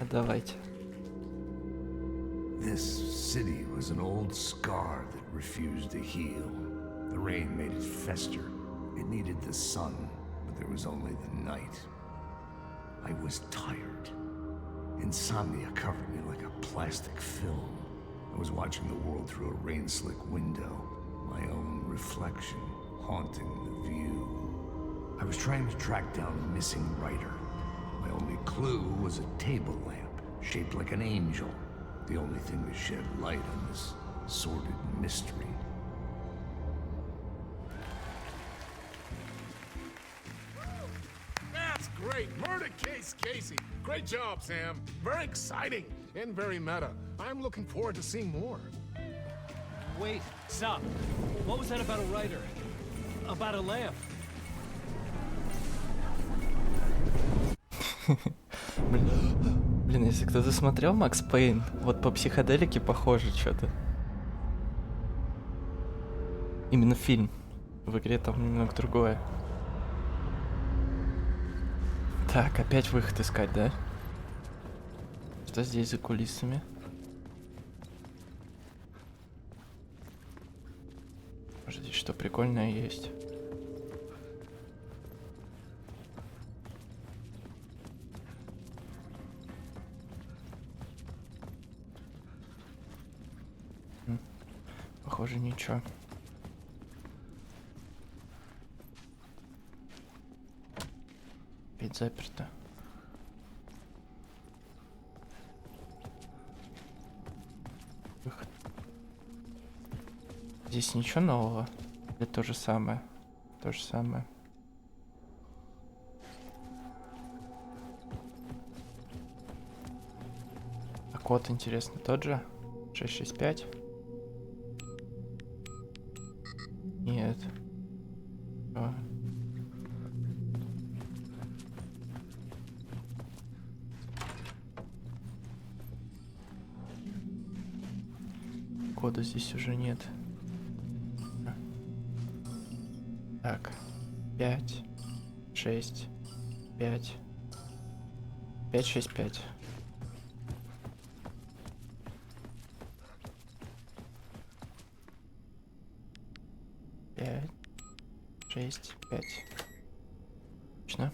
Давайте. This city was an old scar that refused to heal. The rain made it fester. It needed the sun, but there was only the night. I was tired. Insomnia covered me like a plastic film. I was watching the world through a rain-slick window, my own reflection haunting the view. I was trying to track down a missing writer. My only clue was a table lamp, shaped like an angel. The only thing to shed light on this sordid mystery. That's great! Murder Case Casey! Great job, Sam! Very exciting and very meta. I'm looking forward to seeing more. Wait, stop. What was that about a writer? About a lamp? Блин, если кто-то смотрел Макс Пейн, вот по психоделике похоже что-то. Именно фильм. В игре там немного другое. Так, опять выход искать, да? Что здесь за кулисами? Может, здесь что прикольное есть? Похоже, ничего. Опять заперто. Выход. Здесь ничего нового? Или то же самое? То же самое. А код, интересно, тот же? 665? Нет. О. Кода здесь уже нет. Так. 5, 6, 5. 5, 6, 5. Пять, 6, 5. Точно.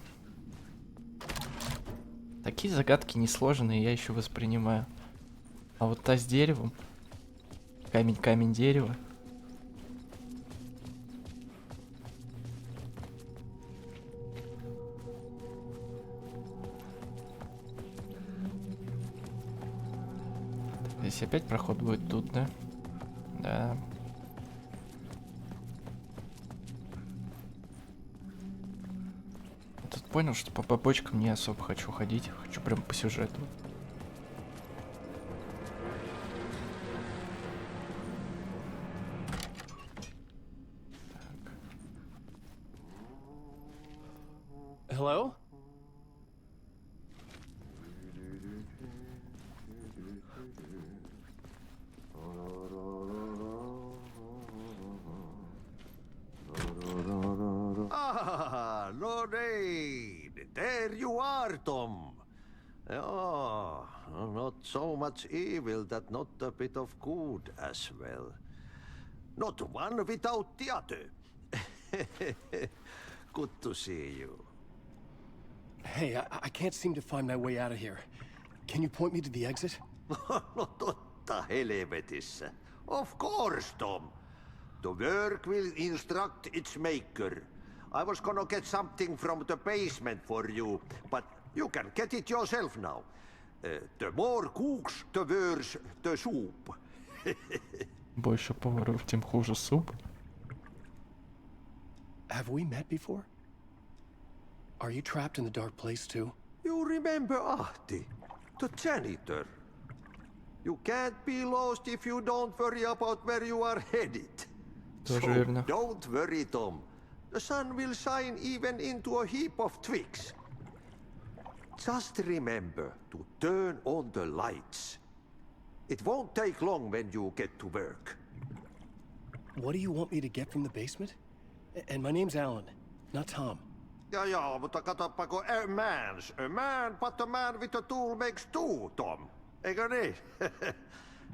Такие загадки несложные я еще воспринимаю. А вот та с деревом. Камень, камень, дерево. Здесь опять проход будет тут, да? Да. Тут понял, что по побочкам не особо хочу ходить. Хочу прям по сюжету. Hello? nej. There you are, Tom. Oh, not so much evil that not a bit of good as well. Not one without the other. Good to see you. Hey, I can't seem to find my way out of here. Can you point me to the exit? No totta helvetissä. Of course, Tom. The work will instruct its maker. I was gonna get something from the basement for you, but you can get it yourself now. The more cooks, the worse the soup. Больше поваров, тем хуже суп. Have we met before? Are you trapped in the dark place too? You remember Ahti, the janitor. You can't be lost if you don't worry about where you are headed. Тоже So верно. don't worry, Tom. The sun will shine even into a heap of twigs. Just remember to turn on the lights. It won't take long when you get to work. What do you want me to get from the basement? And my name's Alan, not Tom. Ja, mutta katsoppa kun a man, but a man with a tool makes two, Tom. Eikö niin?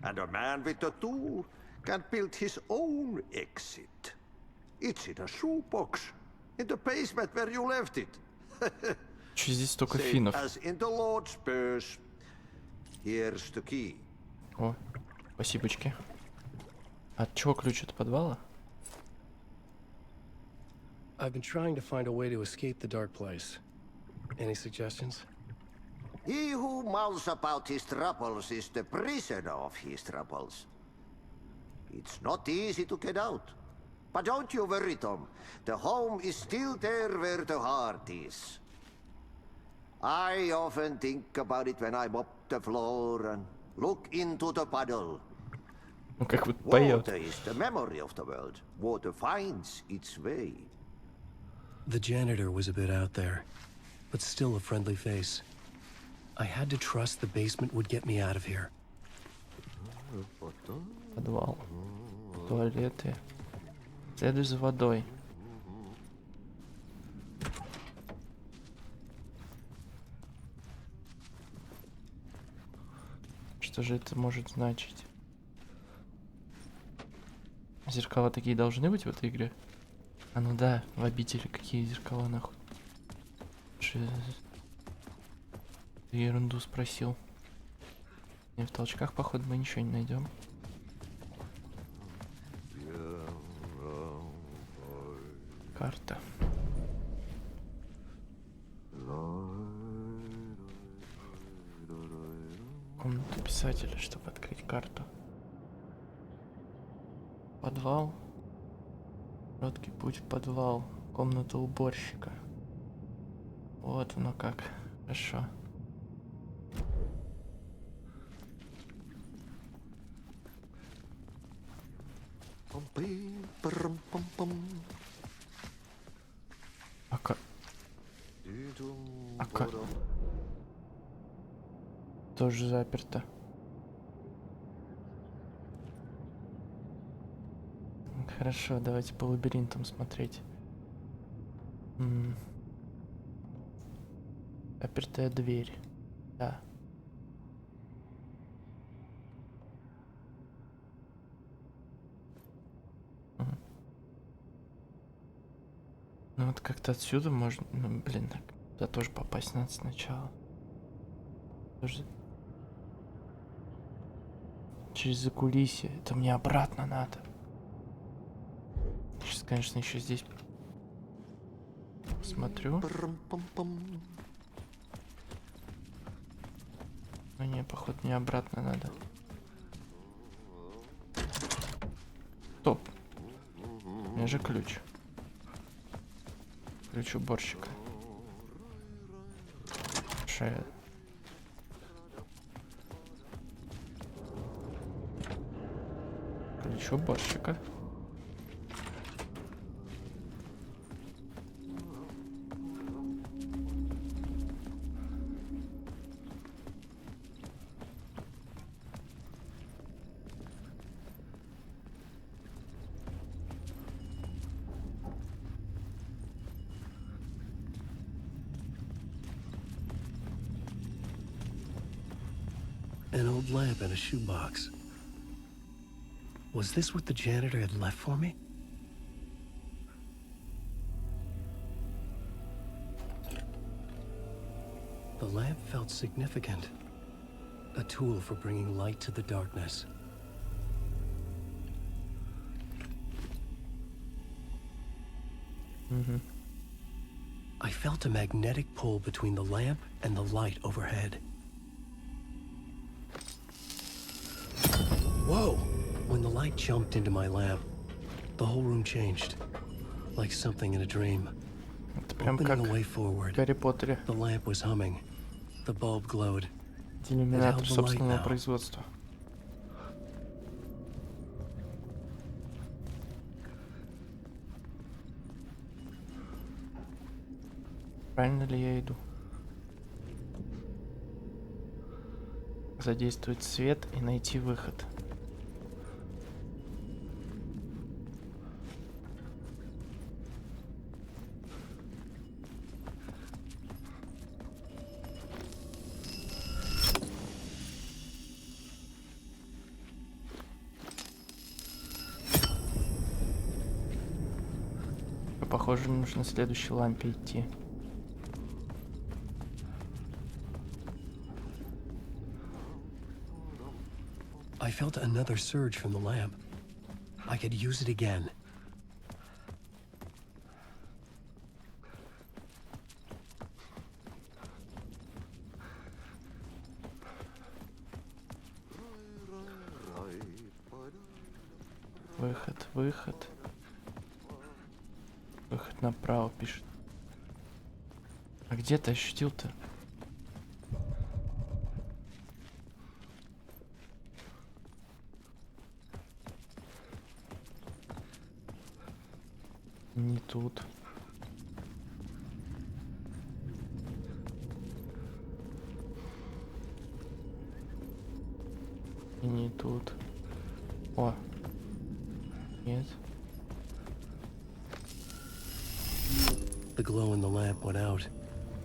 And a man with a tool can build his own exit. It's in a shoebox, in the basement where you left it. Че здесь столько Same финнов? as in the Lord's purse. Here's the key. О, спасибочки. От чего ключ, от подвала? I've been trying to find a way to escape the dark place. Any suggestions? He who mouths about his troubles is the prisoner of his troubles. It's not easy to get out. But don't you worry, Tom. The home is still there where the heart is. I often think about it when I mop the floor and look into the puddle. Ну как вот поет. Water is the memory of the world. Water finds its way. The janitor was a bit out there, but still a friendly face. I had to trust the basement would get me out of here. Подвал. Туалеты. Следуй за водой. Что же это может значить? Зеркала такие должны быть в этой игре? А ну да, в обители какие зеркала нахуй. Ерунду спросил. И в толчках, походу, мы ничего не найдем. Карта. Комната писателя, чтобы открыть карту. Подвал. Короткий путь в подвал. Комната уборщика. Вот оно как. Хорошо. Тоже заперто. Хорошо, давайте по лабиринтам смотреть. Запертая дверь. Да. Ну вот как-то отсюда можно... Ну, блин, туда тоже попасть надо сначала. Тоже... Через закулисье. Это мне обратно надо. Сейчас, конечно, еще здесь смотрю. Ну не, походу, мне обратно надо. Стоп. У меня же ключ. Ключ уборщика. Шея. Ключ уборщика. An old lamp in a shoebox. Was this what the janitor had left for me? The lamp felt significant. A tool for bringing light to the darkness. I felt a magnetic pull between the lamp and the light overhead. Whoa! When the light jumped into my lamp, the whole room changed. Like something in a dream. Прям как Opening a way forward, в Гарри Поттере. the lamp was humming. The bulb glowed. Иллюминатор собственного производства. Правильно ли я иду? Задействовать свет и найти выход. Похоже, нужно к следующей лампе идти. I felt another surge from the lamp. I could use it again. Выход, выход. Выход направо пишет. А где ты ощутил-то? Не тут. И не тут. О. Нет. The glow in the lamp went out,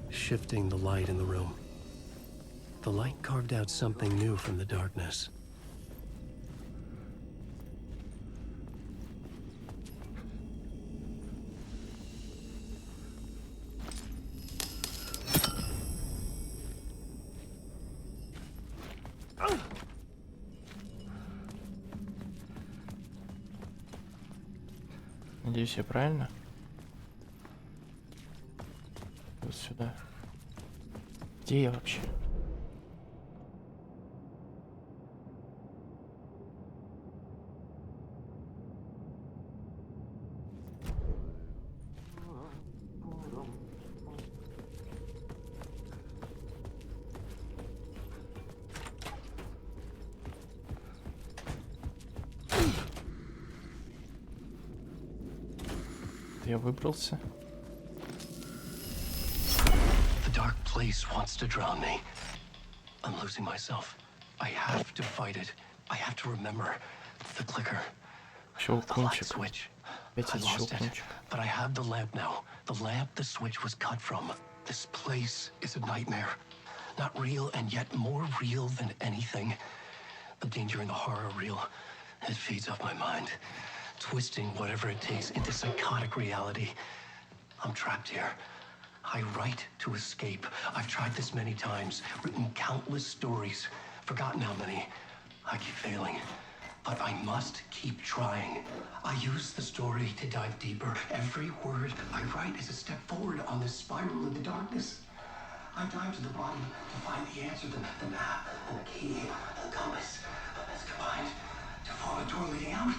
shifting the light in the room. The light carved out something new from the darkness. Надеюсь, я правильно? Вот сюда. Где я вообще? Я выбрался. The dark place wants to drown me. I'm losing myself. I have to fight it. I have to remember the clicker. The light switch. I lost it, but I have the lamp now. The lamp the switch was cut from. This place is a nightmare. Not real, and yet more real than anything. The danger and the horror are real. It feeds off my mind, twisting whatever it takes into psychotic reality. I'm trapped here. I write to escape. I've tried this many times, written countless stories, forgotten how many. I keep failing, but I must keep trying. I use the story to dive deeper. Every word I write is a step forward on this spiral in the darkness. I dive to the bottom to find the answer, the map, and the key, and the compass. It's combined to form a door leading out.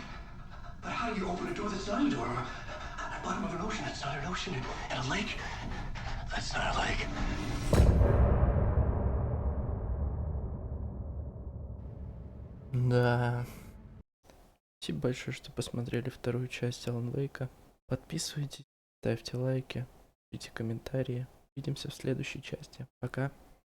But how do you open a door that's not a door? At the bottom of an ocean that's not an ocean, and a lake that's not a lake. Да. Спасибо большое, что посмотрели вторую часть Алан Вейка. Подписывайтесь, ставьте лайки, пишите комментарии. Увидимся в следующей части. Пока.